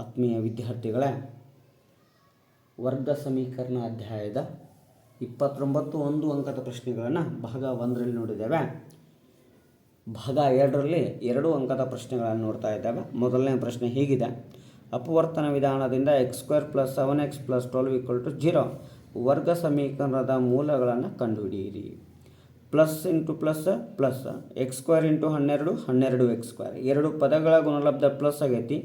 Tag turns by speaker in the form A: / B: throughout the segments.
A: ಆತ್ಮೀಯ ವಿದ್ಯಾರ್ಥಿಗಳೇ, ವರ್ಗ ಸಮೀಕರಣ ಅಧ್ಯಾಯದ 29 1 ಅಂಕದ ಪ್ರಶ್ನೆಗಳನ್ನು ಭಾಗ 1ರಲ್ಲಿ ನೋಡಿದ್ದೇವೆ. ಭಾಗ 2ರಲ್ಲಿ 2 ಅಂಕದ ಪ್ರಶ್ನೆಗಳನ್ನು ನೋಡ್ತಾ ಇದ್ದೇವೆ. ಮೊದಲನೇ ಪ್ರಶ್ನೆ ಹೀಗಿದೆ: ಅಪವರ್ತನ ವಿಧಾನದಿಂದ x² + 7x + 12 0 ವರ್ಗ ಸಮೀಕರಣದ ಮೂಲಗಳನ್ನು ಕಂಡುಹಿಡಿಯಿರಿ. Plus into plus plus x² into 12 12x². ಎರಡು ಪದಗಳ ಗುಣಲಬ್ಧ ಪ್ಲಸ್ ಆಗೈತಿ,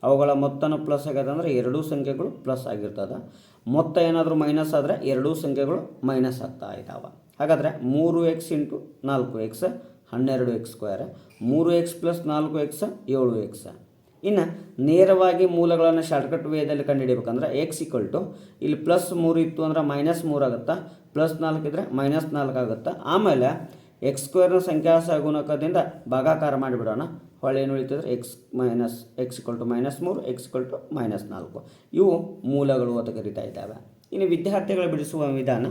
A: ಅವುಗಳ ಮೊತ್ತನೂ ಪ್ಲಸ್ ಆಗೈತೆ ಅಂದರೆ ಎರಡೂ ಸಂಖ್ಯೆಗಳು ಪ್ಲಸ್ ಆಗಿರ್ತದೆ. ಮೊತ್ತ ಏನಾದರೂ ಮೈನಸ್ ಆದರೆ ಎರಡೂ ಸಂಖ್ಯೆಗಳು ಮೈನಸ್ ಆಗ್ತಾ ಇದ್ದಾವೆ. ಹಾಗಾದರೆ 3x into 4x 12x², 3x + 4x 7x. ಇನ್ನು ನೇರವಾಗಿ ಮೂಲಗಳನ್ನು ಶಾರ್ಟ್ಕಟ್ ವೇದಲ್ಲಿ ಕಂಡುಹಿಡಿಬೇಕಂದ್ರೆ x ಇಲ್ಲಿ +3 ಇತ್ತು ಅಂದರೆ -3 ಆಗುತ್ತಾ, +4 ಇದ್ದರೆ -4 ಆಗುತ್ತಾ. ಆಮೇಲೆ x² ಸಂಖ್ಯಾಸಹಗುಣಕದಿಂದ ಭಾಗಾಕಾರ ಮಾಡಿಬಿಡೋಣ. ಹೊಳೆ ಏನು ಉಳಿತಿದ್ರೆ x -3 x -4 ಇವು ಮೂಲಗಳು ಅಂತ ಕರಿತಾ ಇದ್ದಾವೆ. ಇನ್ನು ವಿದ್ಯಾರ್ಥಿಗಳು ಬಿಡಿಸುವ ವಿಧಾನ: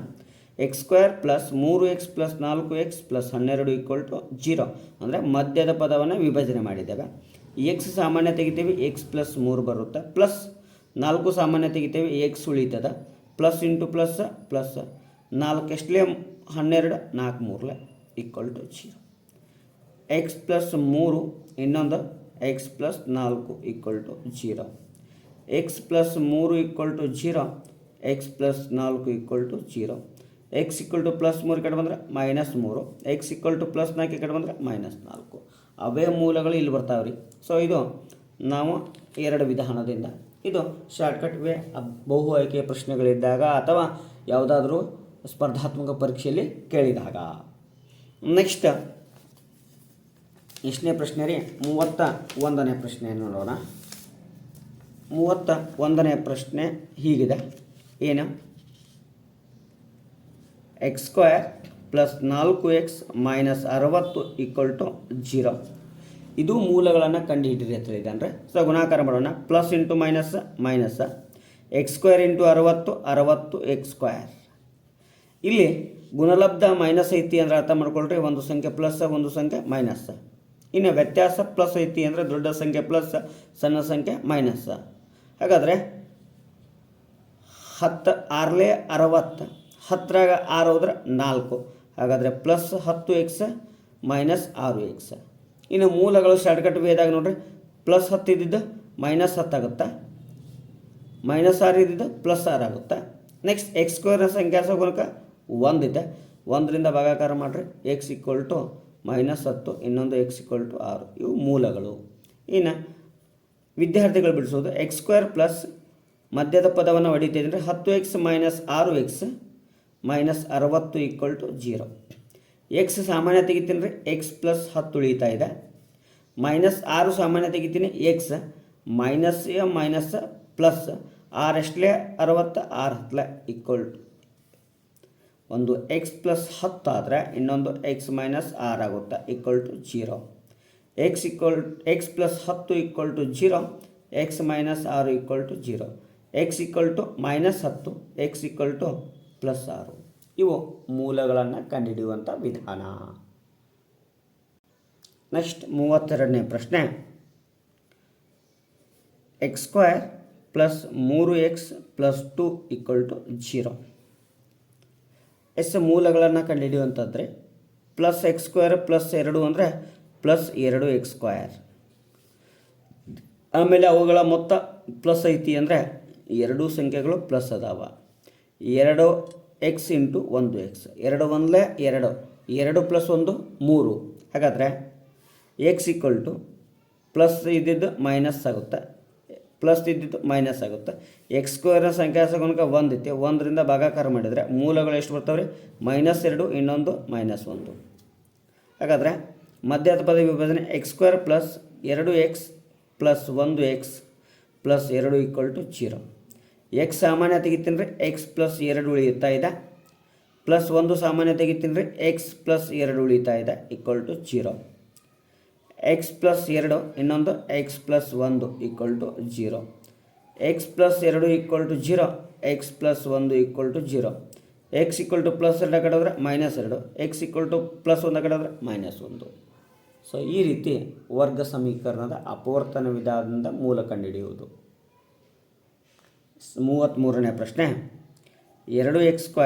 A: x² + 3x + 4x + 12 0 ಅಂದರೆ ಮಧ್ಯದ ಪದವನ್ನು ವಿಭಜನೆ ಮಾಡಿದ್ದೇವೆ. x ಸಾಮಾನ್ಯ ತೆಗಿತೀವಿ, x + 3 ಬರುತ್ತೆ, ಪ್ಲಸ್ 4 ಸಾಮಾನ್ಯ ತೆಗಿತೀವಿ, x ಉಳಿತದ, plus into plus plus 4 ಎಷ್ಟಲೇ 12 4 3 = 0. x + 3 ಇನ್ನೊಂದು x + 4 = 0. x + 3 = 0, x + 4 = 0. x +3 ಕಡೆ ಬಂದರೆ -3, x +4 ಕಡೆ ಬಂದರೆ -4. ಅವೇ ಮೂಲಗಳು ಇಲ್ಲಿ ಬರ್ತಾವ್ರಿ. ಸೊ ಇದು ನಾವು ಎರಡು ವಿಧಾನದಿಂದ, ಇದು ಶಾರ್ಟ್ಕಟ್ ವೇ ಬಹು ಆಯ್ಕೆಯ ಪ್ರಶ್ನೆಗಳಿದ್ದಾಗ ಅಥವಾ ಯಾವುದಾದ್ರೂ ಸ್ಪರ್ಧಾತ್ಮಕ ಪರೀಕ್ಷೆಯಲ್ಲಿ ಕೇಳಿದಾಗ. ನೆಕ್ಸ್ಟ್ ಎಷ್ಟನೇ ಪ್ರಶ್ನೆ ರೀ? 31ನೇ ಪ್ರಶ್ನೆಯನ್ನು ನೋಡೋಣ. 31ನೇ ಪ್ರಶ್ನೆ ಹೀಗಿದೆ: ಏನು? x² + 4x - 60 = 0. ಇದು ಮೂಲಗಳನ್ನು ಕಂಡುಹಿಡಿಯಿರಿ ಅಂತ ಹೇಳಿದ್ದಾನೆ. ಸೊ ಗುಣಾಕಾರ ಮಾಡೋಣ. Plus into minus minus, x² into 60 60x². ಇಲ್ಲಿ ಗುಣಲಬ್ಧ ಮೈನಸ್ ಐತಿ ಅಂದರೆ ಅರ್ಥ ಮಾಡ್ಕೊಳ್ರಿ, ಒಂದು ಸಂಖ್ಯೆ ಪ್ಲಸ್ ಒಂದು ಸಂಖ್ಯೆ ಮೈನಸ್. ಇನ್ನು ವ್ಯತ್ಯಾಸ ಪ್ಲಸ್ ಐತಿ ಅಂದರೆ ದೊಡ್ಡ ಸಂಖ್ಯೆ ಪ್ಲಸ್ ಸಣ್ಣ ಸಂಖ್ಯೆ ಮೈನಸ್. ಹಾಗಾದರೆ 10 6 60, 10ರಾಗ 6 ಹೋದ್ರೆ 4, ಹಾಗಾದರೆ ಪ್ಲಸ್ 10x - 6x. ಇನ್ನು ಮೂಲಗಳು ಶಾರ್ಟ್ಕಟ್ ವೇದಾಗ ನೋಡ್ರಿ, ಪ್ಲಸ್ 10 ಇದ್ದಿದ್ದು -10 ಆಗುತ್ತಾ, -6 ಇದ್ದಿದ್ದು +6 ಆಗುತ್ತಾ. ನೆಕ್ಸ್ಟ್ x² ಸಂಖ್ಯಾಸಹಗುಣಕ 1 ಇದೆ, 1ರಿಂದ ಭಾಗಾಕಾರ ಮಾಡಿರಿ, x -10, ಇನ್ನೊಂದು x 6. ಇವು ಮೂಲಗಳು. ಇನ್ನು ವಿದ್ಯಾರ್ಥಿಗಳು ಬಿಡಿಸೋದು: x² ಪ್ಲಸ್ ಮಧ್ಯದ ಪದವನ್ನು ಹೊಡಿತಿದ್ರೆ 10x - 6x -60 = 0. x ಸಾಮಾನ್ಯ ತೆಗಿತೀನಿ ರೀ, x + 10 ಉಳಿತಾ ಇದೆ, -6 ಸಾಮಾನ್ಯ ತೆಗಿತೀನಿ, x ಮೈನಸ್ ಪ್ಲಸ್ 6 ಎಷ್ಟಲೇ 60 6 10 ಒಂದು x + 10 ಆದರೆ ಇನ್ನೊಂದು x - 6 ಆಗುತ್ತೆ =0. x + 10 = 0, x - 6 = 0. x -10, x +6. ಇವು ಮೂಲಗಳನ್ನು ಕಂಡುಹಿಡಿಯುವಂಥ ವಿಧಾನ. ನೆಕ್ಸ್ಟ್ 32ನೇ ಪ್ರಶ್ನೆ: x² + 3x + 2 = 0. ಮೂಲಗಳನ್ನು ಕಂಡುಹಿಡಿಯುವಂಥದ್ರೆ ಪ್ಲಸ್ x² + 2 ಅಂದರೆ +2x². ಆಮೇಲೆ ಅವುಗಳ ಮೊತ್ತ ಪ್ಲಸ್ ಐತಿ ಅಂದರೆ ಎರಡೂ ಸಂಖ್ಯೆಗಳು ಪ್ಲಸ್ ಅದಾವ. 2x into 1x, 2 1 2, 2 + 1 3. ಹಾಗಾದರೆ x ಪ್ಲಸ್ ಇದ್ದಿದ್ದು ಮೈನಸ್ ಆಗುತ್ತೆ, ಪ್ಲಸ್ ಇದ್ದಿದ್ದು ಮೈನಸ್ ಆಗುತ್ತೆ. x² ಸಂಖ್ಯಾಸಹಗುಣಕ 1 ಐತಿ, 1ರಿಂದ ಭಾಗಾಕಾರ ಮಾಡಿದರೆ ಮೂಲಗಳು ಎಷ್ಟು ಬರ್ತಾವೆ ರೀ? -2, ಇನ್ನೊಂದು -1. ಹಾಗಾದರೆ ಮಧ್ಯದ ಪದ ವಿಭಜನೆ x² + 2x + 1x + 2 = 0. x ಸಾಮಾನ್ಯ ತೆಗಿತೀನಿ ರೀ, x + 2 ಉಳಿಯುತ್ತಾ ಇದೆ, ಪ್ಲಸ್ 1 ಸಾಮಾನ್ಯ ತೆಗಿತೀನಿ ರೀ, x + 2 ಉಳಿತಾ ಇದೆ =0. x + 2 ಇನ್ನೊಂದು x + 1 = 0. x + 2 = 0, x + 1 = 0. x +2 ಕಡೆ ಹೋದರೆ -2, x +1 ಕಡೆ ಹೋದರೆ -1. ಸೊ ಈ ರೀತಿ ವರ್ಗ ಸಮೀಕರಣದ ಅಪವರ್ತನ ವಿಧಾನದಿಂದ ಮೂಲ ಕಂಡುಹಿಡಿಯುವುದು. 33ನೇ ಪ್ರಶ್ನೆ 2x²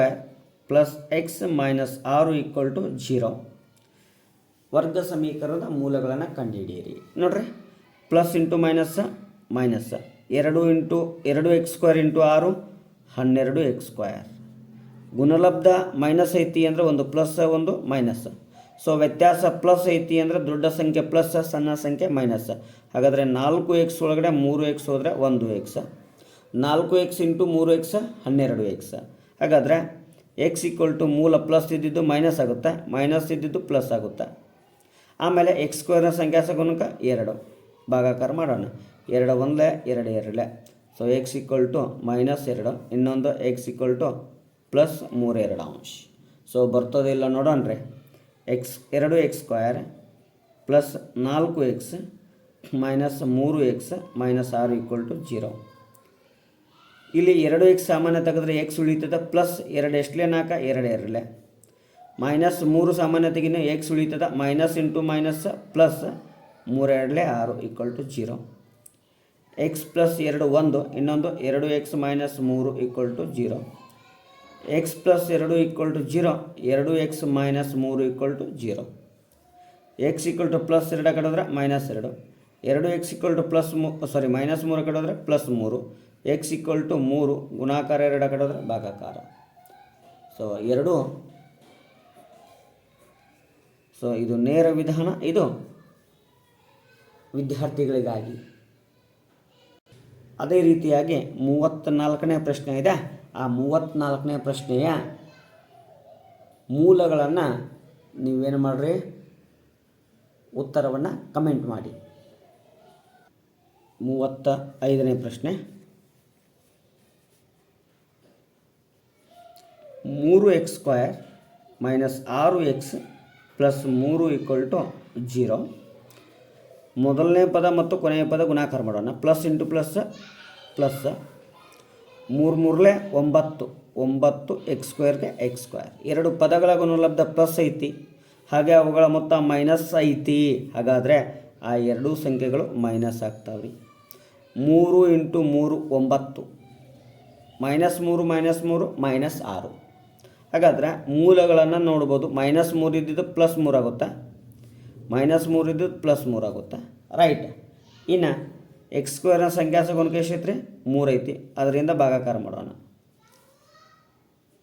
A: plus X minus 6 equal to 0 ವರ್ಗ ಸಮೀಕರಣದ ಮೂಲಗಳನ್ನು ಕಂಡುಹಿಡಿಯಿರಿ. ನೋಡ್ರಿ, plus into minus minus 2x² into 6 12x². ಗುಣಲಬ್ಧ ಮೈನಸ್ ಐತಿ ಅಂದರೆ ಒಂದು ಪ್ಲಸ್ ಒಂದು ಮೈನಸ್. ಸೊ ವ್ಯತ್ಯಾಸ ಪ್ಲಸ್ ಐತಿ ಅಂದರೆ ದೊಡ್ಡ ಸಂಖ್ಯೆ ಪ್ಲಸ್, ಸಣ್ಣ ಸಂಖ್ಯೆ ಮೈನಸ್. ಹಾಗಾದರೆ 4x ಒಳಗಡೆ 3x ಹೋದರೆ 1x. 4x into 3x 12x. ಹಾಗಾದರೆ ಎಕ್ಸ್ ಈಕ್ವಲ್ ಟು ಮೂಲ ಪ್ಲಸ್ ಇದ್ದಿದ್ದು ಮೈನಸ್ ಆಗುತ್ತೆ, ಮೈನಸ್ ಇದ್ದಿದ್ದು ಪ್ಲಸ್ ಆಗುತ್ತೆ. ಆಮೇಲೆ x² ಸಂಖ್ಯಾ ಗುಣಕ 2 ಭಾಗಾಕಾರ ಮಾಡೋಣ. 2 1 2 2. ಸೊ ಎಕ್ಸ್ ಈಕ್ವಲ್ ಟು -2, ಇನ್ನೊಂದು X equal to plus 3 2 so ಬರ್ತದಿಲ್ಲ ನೋಡೋಣ್ರಿ. 2x² plus 4x minus 3x minus 6 equal to 0. ಇಲ್ಲಿ 2x ಸಾಮಾನ್ಯ ತೆಗೆದ್ರೆ ಎಕ್ಸ್ ಉಳಿತದೆ, ಪ್ಲಸ್ 2 ಎಷ್ಟಲೇ 4 2 2. ಮೈನಸ್ 3 ಸಾಮಾನ್ಯ ತೆಗಿನ ಎಕ್ಸ್ ಉಳಿತದೆ, minus into minus plus 3 2 6 equal to 0. X plus 2 1, ಇನ್ನೊಂದು 2x minus 3 equal to 0. X plus 2 equal to 0, 2x minus 3 equal to 0. X equal to plus 2 ಕಡಿದ್ರೆ minus 2, 2x equal to plus minus 3 ಕಡಿದ್ರೆ plus 3, X equal to 3 ಗುಣಾಕಾರ 2 ಕಡಿದ್ರೆ ಭಾಗಾಕಾರ. So ಇದು ನೇರ ವಿಧಾನ, ಇದು ವಿದ್ಯಾರ್ಥಿಗಳಿಗಾಗಿ. ಅದೇ ರೀತಿಯಾಗಿ 34ನೇ ಪ್ರಶ್ನೆ ಇದೆ. ಆ 34ನೇ ಪ್ರಶ್ನೆಯ ಮೂಲಗಳನ್ನು ನೀವೇನು ಮಾಡಿರಿ, ಉತ್ತರವನ್ನು ಕಮೆಂಟ್ ಮಾಡಿ. 35ನೇ ಪ್ರಶ್ನೆ 3x² minus 6x plus 3 equal to 0. ಮೊದಲನೇ ಪದ ಮತ್ತು ಕೊನೆಯ ಪದ ಗುಣಾಕಾರ ಮಾಡೋಣ. Plus into plus plus 3 3 9 x²ಗೆ x². ಎರಡು ಪದಗಳ ಗುಣಲಬ್ಧ ಪ್ಲಸ್ ಐತಿ, ಹಾಗೆ ಅವುಗಳ ಮೊತ್ತ ಮೈನಸ್ ಐತಿ. ಹಾಗಾದರೆ ಆ ಎರಡೂ ಸಂಖ್ಯೆಗಳು ಮೈನಸ್ ಆಗ್ತಾವೆ. 3 ಇಂಟು 3 9, -3 -3 -6. ಹಾಗಾದರೆ ಮೂಲಗಳನ್ನು ನೋಡ್ಬೋದು. -3 ಇದ್ದಿದ್ದು ಪ್ಲಸ್ 3 ಆಗುತ್ತೆ, -3 ಇದ್ದಿದ್ದು ಪ್ಲಸ್ 3 ಆಗುತ್ತೆ, ರೈಟ್. ಇನ್ನು x² ಸಂಖ್ಯಾ ಗುಣಕ ಎಷ್ಟೈತ್ರಿ 3 ಐತಿ, ಅದರಿಂದ ಭಾಗಾಕಾರ ಮಾಡೋಣ.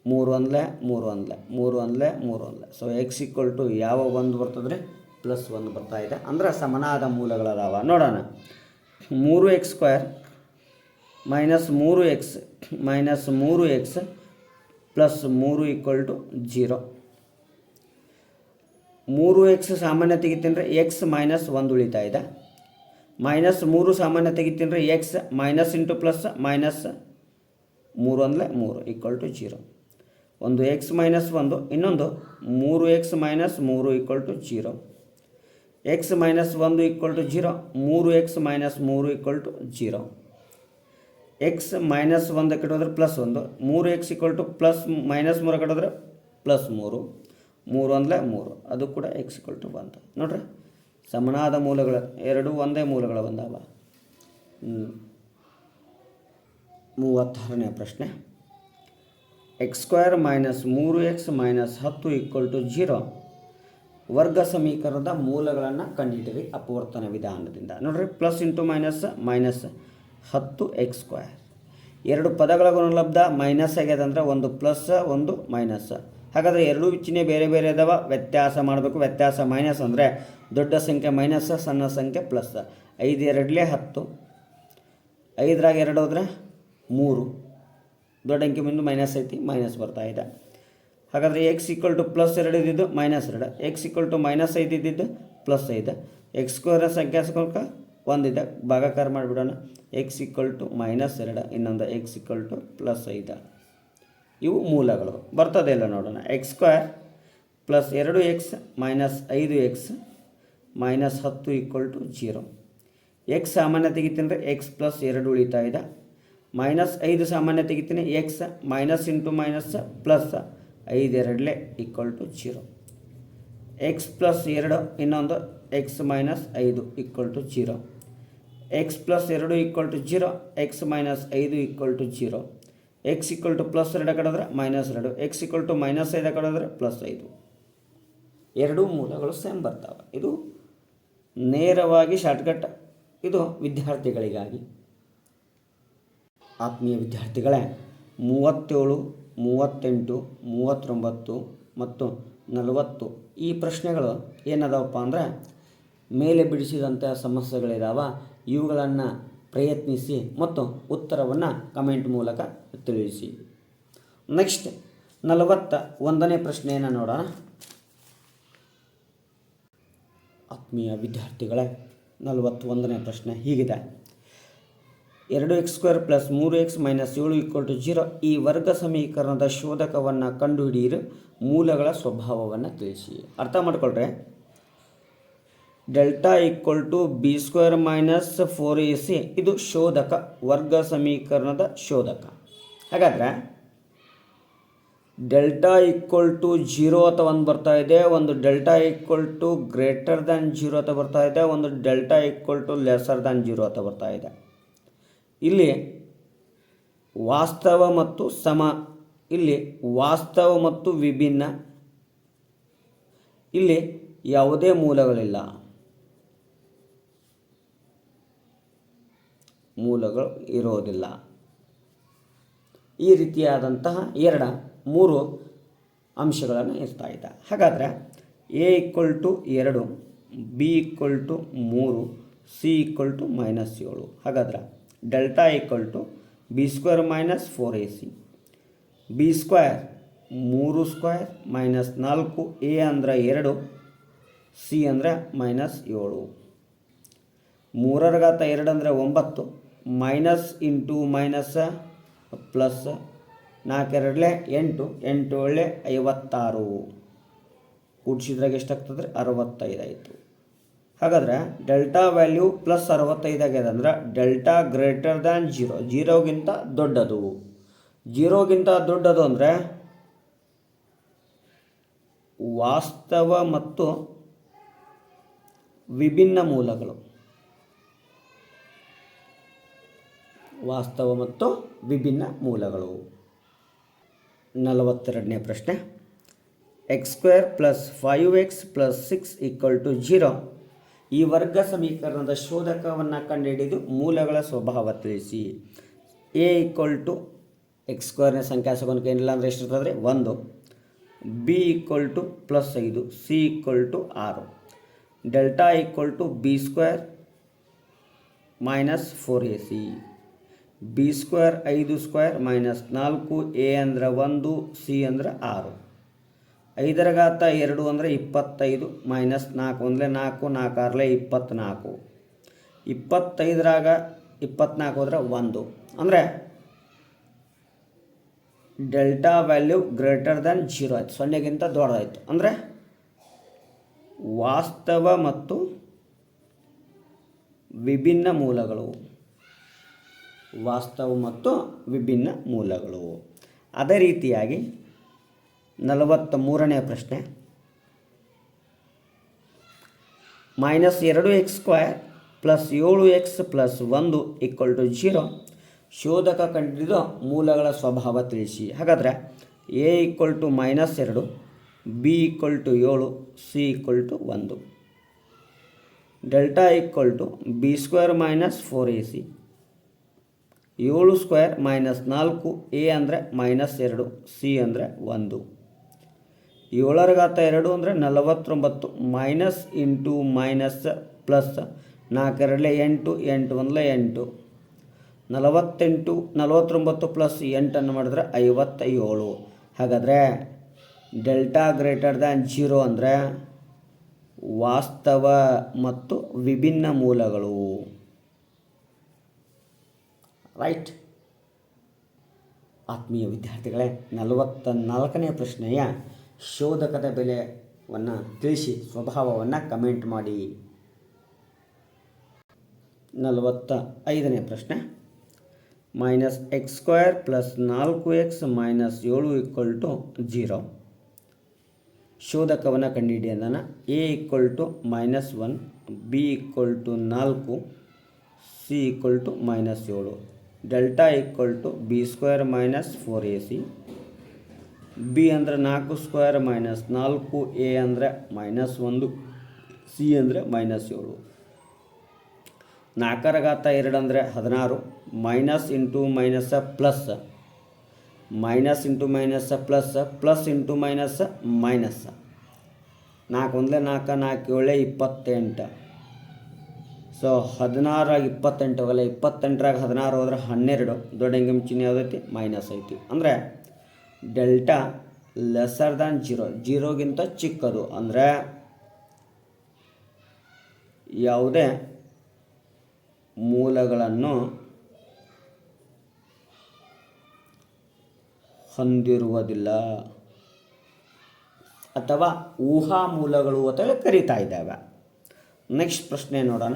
A: 3 1 3 1 3 1 3 1. ಸೊ ಎಕ್ಸ್ ಈಕ್ವಲ್ ಟು ಯಾವ 1 ಬರ್ತದ್ರೆ ಪ್ಲಸ್ 1 ಬರ್ತಾ ಇದೆ, ಅಂದರೆ ಸಮನಾದ ಮೂಲಗಳದಾವ. ನೋಡೋಣ. 3x² minus 3x minus 3x plus 3 equal to 0. 3x ಸಾಮಾನ್ಯ ತೆಗಿತೀನಿ, ಎಕ್ಸ್ ಮೈನಸ್ 1 ಉಳಿತಾ ಇದೆ. -3 ಸಾಮಾನ್ಯ ತೆಗಿತೀನಿ, X minus into plus minus 3 1 3 equal to 0. ಒಂದು ಎಕ್ಸ್ ಮೈನಸ್ 1, ಇನ್ನೊಂದು 3x minus 3 equal to 0. X minus 1 equal to 0, 3x minus 3 equal to 0. X minus 1 ಕಟ್ಟೋದ್ರೆ plus 1, 3x equal to plus minus 3 ಕಟ್ಟೋದ್ರೆ plus 3, 3 1 3, ಅದು ಕೂಡ X equal to 1. ನೋಡ್ರಿ, ಸಮನಾದ ಮೂಲಗಳು ಎರಡು ಒಂದೇ ಮೂಲಗಳು ಬಂದಾವ. 36ನೇ ಪ್ರಶ್ನೆ x² minus 3x minus 10 equal to 0 ವರ್ಗ ಸಮೀಕರಣದ ಮೂಲಗಳನ್ನು ಕಂಡುಹಿಡಿಯಿರಿ ಅಪವರ್ತನ ವಿಧಾನದಿಂದ. ನೋಡ್ರಿ, plus into minus minus 10x². ಎರಡು ಪದಗಳ ಗುಣಲಬ್ಧ ಮೈನಸ್ ಆಗ್ಯದ ಅಂದರೆ ಒಂದು ಪ್ಲಸ್ ಒಂದು ಮೈನಸ್. ಹಾಗಾದರೆ ಎರಡೂ ಚಿಹ್ನೆ ಬೇರೆ ಬೇರೆ ಇದಾವ, ವ್ಯತ್ಯಾಸ ಮಾಡಬೇಕು. ವ್ಯತ್ಯಾಸ ಮೈನಸ್ ಅಂದರೆ ದೊಡ್ಡ ಸಂಖ್ಯೆ ಮೈನಸ್, ಸಣ್ಣ ಸಂಖ್ಯೆ ಪ್ಲಸ್. 5 2 10, 5ರಾಗ 2 ಹೋದರೆ 3, ದೊಡ್ಡ ಅಂಕಿ ಮುಂದೆ ಮೈನಸ್ ಐತಿ, ಮೈನಸ್ ಬರ್ತಾ ಇದೆ. ಹಾಗಾದರೆ ಎಕ್ಸ್ ಈಕ್ವಲ್ ಟು ಪ್ಲಸ್ 2 ಇದ್ದಿದ್ದು -2, ಎಕ್ಸ್ ಈಕ್ವಲ್ ಟು -5 ಇದ್ದಿದ್ದು ಪ್ಲಸ್ 5. x² ಸಂಖ್ಯಾ ಗುಣಕ 1 ಇದೆ, ಭಾಗಾಕಾರ ಮಾಡಿಬಿಡೋಣ. ಎಕ್ಸ್ ಈಕ್ವಲ್ ಟು -2, ಇನ್ನೊಂದು ಎಕ್ಸ್ ಈಕ್ವಲ್ ಟು ಪ್ಲಸ್ 5. ಇವು ಮೂಲಗಳು ಬರ್ತದೆ ಇಲ್ಲ ನೋಡೋಣ. x² plus 2x minus 5x minus 10 equal to 0. X ಸಾಮಾನ್ಯ ತೆಗಿತೀನಿ, ಎಕ್ಸ್ ಪ್ಲಸ್ 2 ಉಳಿತಾ ಇದೆ. -5 ಸಾಮಾನ್ಯ ತೆಗಿತೀನಿ, X minus into minus plus 5 2 equal to 0. X plus 2, ಇನ್ನೊಂದು x minus 5 equal to 0. X plus 2 equal to 0, X minus 5 equal to 0, X equal to plus 2 ಕಡೆದ್ರೆ -2, x equal to -5 ಕಡೆದ್ರೆ +5. ಎರಡೂ ಮೂಲಗಳು ಸೇಮ್ ಬರ್ತಾವೆ. ಇದು ನೇರವಾಗಿ ಶಾರ್ಟ್ಕಟ್, ಇದು ವಿದ್ಯಾರ್ಥಿಗಳಿಗಾಗಿ. ಆತ್ಮೀಯ ವಿದ್ಯಾರ್ಥಿಗಳೇ, 37, 38, 39 ಮತ್ತು 40 ಈ ಪ್ರಶ್ನೆಗಳು ಏನದಾವಪ್ಪ ಅಂದರೆ ಮೇಲೆ ಬಿಡಿಸಿದಂಥ ಸಮಸ್ಯೆಗಳಿದಾವ. ಇವುಗಳನ್ನು ಪ್ರಯತ್ನಿಸಿ ಮತ್ತು ಉತ್ತರವನ್ನು ಕಮೆಂಟ್ ಮೂಲಕ ತಿಳಿಸಿ. ನೆಕ್ಸ್ಟ್ 41ನೇ ಪ್ರಶ್ನೆಯನ್ನು ನೋಡೋಣ. ಆತ್ಮೀಯ ವಿದ್ಯಾರ್ಥಿಗಳೇ, 41ನೇ ಪ್ರಶ್ನೆ ಹೀಗಿದೆ. 2x² + 3x - 7 = 0 ಈ ವರ್ಗ ಸಮೀಕರಣದ ಶೋಧಕವನ್ನು ಕಂಡುಹಿಡಿಯಿರಿ. ಮೂಲಗಳ ಸ್ವಭಾವವನ್ನು ತಿಳಿಸಿ. ಅರ್ಥ ಮಾಡಿಕೊಳ್ಳ್ರೆ, ಡೆಲ್ಟಾ = b² - 4ac ಇದು ಶೋಧಕ, ವರ್ಗ ಸಮೀಕರಣದ ಶೋಧಕ. ಹಾಗಾದರೆ ಡೆಲ್ಟಾ = 0 ಅಥವಾ 1 ಬರ್ತಾ ಇದೆ, ಒಂದು ಡೆಲ್ಟಾ > 0 ಅಂತ ಬರ್ತಾ ಇದೆ, ಒಂದು ಡೆಲ್ಟಾ << 0 ಅಂತ ಬರ್ತಾ ಇದೆ. ಇಲ್ಲಿ ವಾಸ್ತವ ಮತ್ತು ಸಮ, ಇಲ್ಲಿ ವಾಸ್ತವ ಮತ್ತು ವಿಭಿನ್ನ, ಇಲ್ಲಿ ಯಾವುದೇ ಮೂಲಗಳಿಲ್ಲ, ಮೂಲಗಳು ಇರೋದಿಲ್ಲ. ಈ ರೀತಿಯಾದಂತಹ 3 ಅಂಶಗಳನ್ನು ಇರ್ತಾ ಇದೆ. ಹಾಗಾದರೆ a = 2, b = 3, c = -7. ಹಾಗಾದರೆ delta = b² - 4ac, b² 3² - 4, a ಅಂದರೆ 2, c ಅಂದರೆ -7. 3 × 2 ಅಂದರೆ 9, ಮೈನಸ್ ಇಂಟು ಮೈನಸ್ ಪ್ಲಸ್ 4 2 8, 8 7 56, ಕೂಡಿಸಿದ್ರಾಗ ಎಷ್ಟಾಗ್ತದೆ ರೀ? 65 ಆಯಿತು. ಹಾಗಾದರೆ ಡೆಲ್ಟಾ ವ್ಯಾಲ್ಯೂ +65 ಆಗಿದೆ ಅಂದರೆ ಡೆಲ್ಟಾ > 0, 0ಗಿಂತ ದೊಡ್ಡದು. 0ಗಿಂತ ದೊಡ್ಡದು ಅಂದರೆ ವಾಸ್ತವ ಮತ್ತು ವಿಭಿನ್ನ ಮೂಲಗಳು. ವಾಸ್ತವ ಮತ್ತು ವಿಭಿನ್ನ ಮೂಲಗಳು. 42ನೇ ಪ್ರಶ್ನೆ. x² + 5x + 6 = 0 ಈ ವರ್ಗ ಸಮೀಕರಣದ ಶೋಧಕವನ್ನು ಕಂಡುಹಿಡಿದು ಮೂಲಗಳ ಸ್ವಭಾವ ತಿಳಿಸಿ. a = x² ಸಂಖ್ಯಾಸಗುಣಕ ಏನಿಲ್ಲ ಅಂದರೆ ಎಷ್ಟಿರ್ತದೆ ರೀ? 1. b = +5, c = 6. Delta = b² - 4ac, b² 5² - 4, a ಅಂದರೆ 1, c ಅಂದರೆ 6. 5 ರ ಘಾತ 2 ಅಂದರೆ 25, -4 ಅಂದರೆ 4, 4 6 24. 25ರಾಗ 24 ಹೋದರೆ 1 ಅಂದರೆ ಡೆಲ್ಟಾ ವ್ಯಾಲ್ಯೂ > 0 ಆಯಿತು, 0ಗಿಂತ ದೊಡ್ಡದಾಯಿತು. ಅಂದರೆ ವಾಸ್ತವ ಮತ್ತು ವಿಭಿನ್ನ ಮೂಲಗಳು. ವಾಸ್ತವ ಮತ್ತು ವಿಭಿನ್ನ ಮೂಲಗಳು. ಅದೇ ರೀತಿಯಾಗಿ 43ನೇ ಪ್ರಶ್ನೆ. -2x² + 7x + 1 = 0 ಶೋಧಕ ಕಂಡುಹಿಡಿದು ಮೂಲಗಳ ಸ್ವಭಾವ ತಿಳಿಸಿ. ಹಾಗಾದರೆ a = -2, b = 7, c = 1. Delta = b² - 4ac, 7² - 4, a ಅಂದರೆ -2, c ಅಂದರೆ 1. 7 ರ ಘಾತ 2 ಅಂದರೆ 49, minus into minus plus 4 2 8, 8 1 8. 48 49 plus 8 ಮಾಡಿದ್ರೆ 57. ಹಾಗಾದರೆ ಡೆಲ್ಟಾ > 0 ಅಂದರೆ ವಾಸ್ತವ ಮತ್ತು ವಿಭಿನ್ನ ಮೂಲಗಳು. ರೈಟ್. ಆತ್ಮೀಯ ವಿದ್ಯಾರ್ಥಿಗಳೇ, 44ನೇ ಪ್ರಶ್ನೆಯ ಶೋಧಕದ ಬೆಲೆಯನ್ನು ತಿಳಿಸಿ ಸ್ವಭಾವವನ್ನು ಕಮೆಂಟ್ ಮಾಡಿ. 45ನೇ ಪ್ರಶ್ನೆ. -x² + 4x - 7 = 0 ಶೋಧಕವನ್ನು ಕಂಡುಹಿಡಿಯೋಣ. a = -1, b = 4, C equal to -7. Delta equal to B square minus 4ac. B ಅಂದರೆ 4² ಮೈನಸ್ 4, ಎ ಅಂದರೆ -1, ಸಿ ಅಂದರೆ -7. 4² ಅಂದರೆ 16, minus into minus plus, minus into minus plus, plus into minus minus. 4 1 4, 4 7 28. So 16 28 ಅವೆಲ್ಲ 28 16 ಹೋದ್ರೆ 12. ದೊಡ್ಡ ಹೆಂಗೆ ಚಿಹ್ನೆ ಯಾವುದೈತಿ? ಮೈನಸ್ ಐತಿ. ಅಂದರೆ ಡೆಲ್ಟಾ ಲೆಸರ್ ದ್ಯಾನ್ 0, 0ಗಿಂತ ಚಿಕ್ಕದು. ಅಂದರೆ ಯಾವುದೇ ಮೂಲಗಳನ್ನು ಹೊಂದಿರುವುದಿಲ್ಲ ಅಥವಾ ಊಹಾ ಮೂಲಗಳು ಅಂತ ಕರೀತಾ ಇದ್ದಾವೆ. ನೆಕ್ಸ್ಟ್ ಪ್ರಶ್ನೆ ನೋಡೋಣ.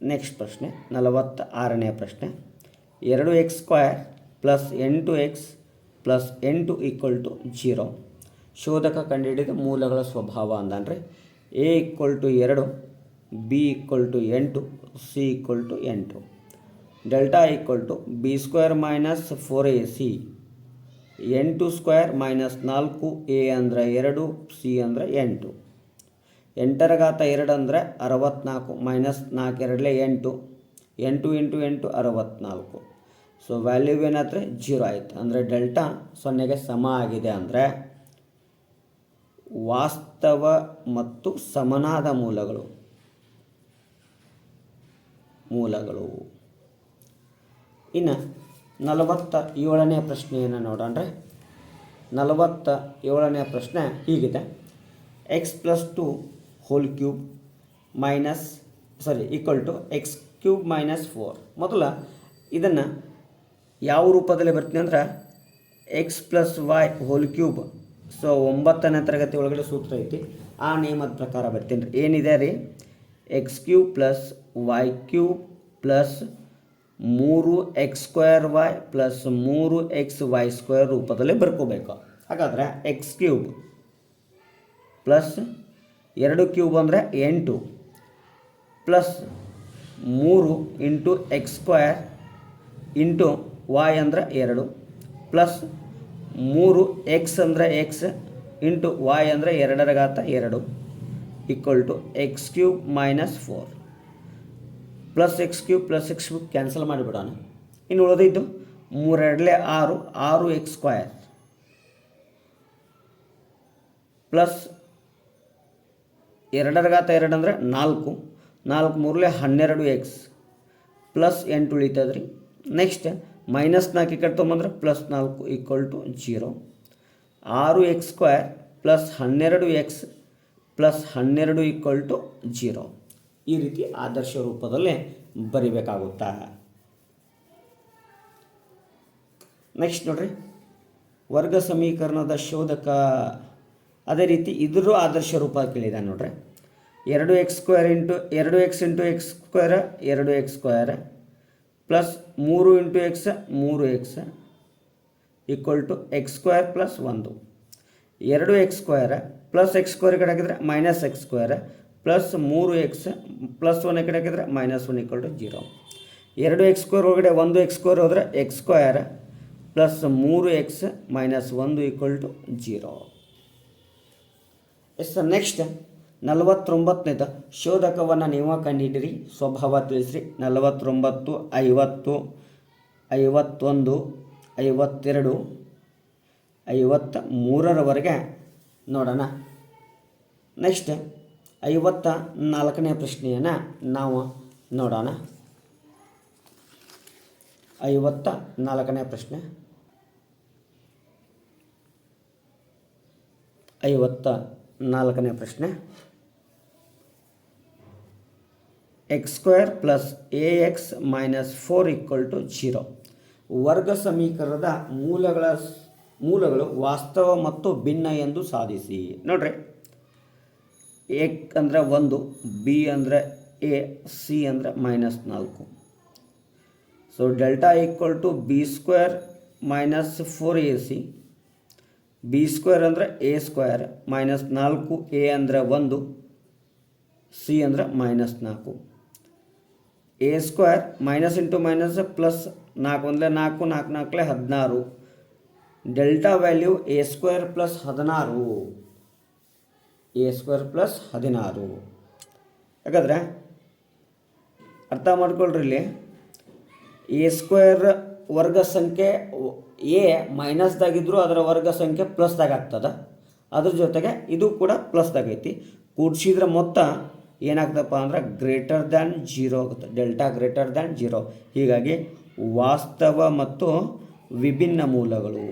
A: ನೆಕ್ಸ್ಟ್ ಪ್ರಶ್ನೆ 46ನೇ ಪ್ರಶ್ನೆ. 2x² plus 8x plus 8 equal to 0. ಶೋಧಕ ಕಂಡುಹಿಡಿದ ಮೂಲಗಳ ಸ್ವಭಾವ ಅಂದನ್ರಿ. A equal to 2, B equal to 8, C equal to 8. Delta equal to B square minus 4ac. 8² minus 4, A ಅಂದರೆ 2, ಸಿ ಅಂದರೆ 8. 8² ಅಂದರೆ 64, ಮೈನಸ್ 4 2 8, 8 ಇಂಟು 8 64. ಸೊ ವ್ಯಾಲ್ಯೂ ಏನಾದರೆ 0 ಆಯಿತು. ಅಂದರೆ ಡೆಲ್ಟಾ 0ಗೆ ಸಮ ಆಗಿದೆ. ಅಂದರೆ ವಾಸ್ತವ ಮತ್ತು ಸಮನಾದ ಮೂಲಗಳು. ಇನ್ನು 47ನೇ ಪ್ರಶ್ನೆಯನ್ನು ನೋಡೋಣ. 47ನೇ ಪ್ರಶ್ನೆ ಹೀಗಿದೆ. x+2 whole cube equal to x³ minus 4. ಮೊದಲ ಇದನ್ನು ಯಾವ ರೂಪದಲ್ಲಿ ಬರ್ತೀನಿ ಅಂದ್ರೆ x+y ಹೋಲ್ ಕ್ಯೂಬ್. ಸೊ 9ನೇ ತರಗತಿ ಒಳಗಡೆ ಸೂತ್ರ ಐತಿ, ಆ ನಿಯಮದ ಪ್ರಕಾರ ಬರ್ತೀನಿ ರೀ. ಏನಿದೆ ರೀ? x³ plus y³ plus 3x² plus 3xy² ರೂಪದಲ್ಲಿ ಬರ್ಕೋಬೇಕು. ಹಾಗಾದರೆ x³ ಪ್ಲಸ್ 2 ಕ್ಯೂಬ್ ಅಂದರೆ 8 plus 3 into x² into y ಅಂದರೆ 2 ಪ್ಲಸ್ 3x ಅಂದರೆ x ಇಂಟು y ಅಂದರೆ 2 equal to x³ minus 4 plus x³ plus x³ cancel ಮಾಡಿಬಿಡೋಣ. ಇನ್ನು ಉಳಿದಿದ್ದು 3 2 6, 6x² ಪ್ಲಸ್ 2 ಅಂದರೆ 4, 4 3 12x ಪ್ಲಸ್ 8 ಉಳಿತದೆ ರೀ. ನೆಕ್ಸ್ಟ್ ಮೈನಸ್ 4 ಈ ಕಡೆ ತೊಗೊಂಬಂದ್ರೆ plus 4 equal to 0. 6x² plus 12x plus 12 equal to 0. ಈ ರೀತಿ ಆದರ್ಶ ರೂಪದಲ್ಲಿ ಬರಿಬೇಕಾಗುತ್ತಾ. ನೆಕ್ಸ್ಟ್ ನೋಡ್ರಿ, ವರ್ಗ ಸಮೀಕರಣದ ಶೋಧಕ. ಅದೇ ರೀತಿ ಇದ್ರೂ ಆದರ್ಶ ರೂಪ ಕೇಳಿದಾನೆ ನೋಡ್ರಿ. 2x² into 2x into x² 2x² plus 3 into x 3x equal to x² plus 1. 2x² plus x² ಕಡೆ ಹಾಕಿದರೆ minus x² plus 3x plus 1 ಕಡೆ ಹಾಕಿದರೆ ಮೈನಸ್ 1 ಈಕ್ವಲ್ ಟು 0. 2x² ಒಳಗಡೆ 1x² ಹೋದರೆ x² plus 3x minus 1 equal to 0. Yes sir. Next 49ನೇದು ಶೋಧಕವನ್ನು ನೀವು ಕಂಡುಹಿಡಿರಿ, ಸ್ವಭಾವ ತಿಳಿಸ್ರಿ. 49, 50, 51, 52, 53ರವರೆಗೆ ನೋಡೋಣ. ನೆಕ್ಸ್ಟ್ 54ನೇ ಪ್ರಶ್ನೆಯನ್ನು ನಾವು ನೋಡೋಣ. 54ನೇ ಪ್ರಶ್ನೆ. 54ನೇ ಪ್ರಶ್ನೆ. x² plus ax minus 4 equal to 0. ವರ್ಗ ಸಮೀಕರಣದ ಮೂಲಗಳು ವಾಸ್ತವ ಮತ್ತು ಭಿನ್ನ ಎಂದು ಸಾಧಿಸಿ. ನೋಡ್ರಿ, ಎ ಅಂದರೆ 1, ಬಿ ಅಂದರೆ ಎ, ಸಿ ಅಂದರೆ minus 4. So delta equal to B square minus 4ac, B square ಅಂದರೆ ಎ ಸ್ಕ್ವೇರ್ ಮೈನಸ್ 4 ಎ ಅಂದರೆ 1 ಸಿ ಅಂದರೆ minus 4 A square minus into minus plus 4 1 4 4 4 16 delta value A square plus 16 A square plus 16. ಯಾಕಂದರೆ ಅರ್ಥ ಮಾಡ್ಕೊಳ್ರಿ, ಇಲ್ಲಿ A square ವರ್ಗ ಸಂಖ್ಯೆ A ಮೈನಸ್ದಾಗಿದ್ದರೂ ಅದರ ವರ್ಗ ಸಂಖ್ಯೆ ಪ್ಲಸ್ದಾಗ ಆಗ್ತದೆ. ಅದ್ರ ಜೊತೆಗೆ ಇದು ಕೂಡ ಪ್ಲಸ್ದಾಗೈತಿ. ಕೂಡಿಸಿದ್ರೆ ಮೊತ್ತ ಏನಾಗ್ತಪ್ಪ ಅಂದ್ರೆ ಗ್ರೇಟರ್ ದ್ಯಾನ್ 0 ಆಗುತ್ತೆ. Delta greater than 0. ಹೀಗಾಗಿ ವಾಸ್ತವ ಮತ್ತು ವಿಭಿನ್ನ ಮೂಲಗಳು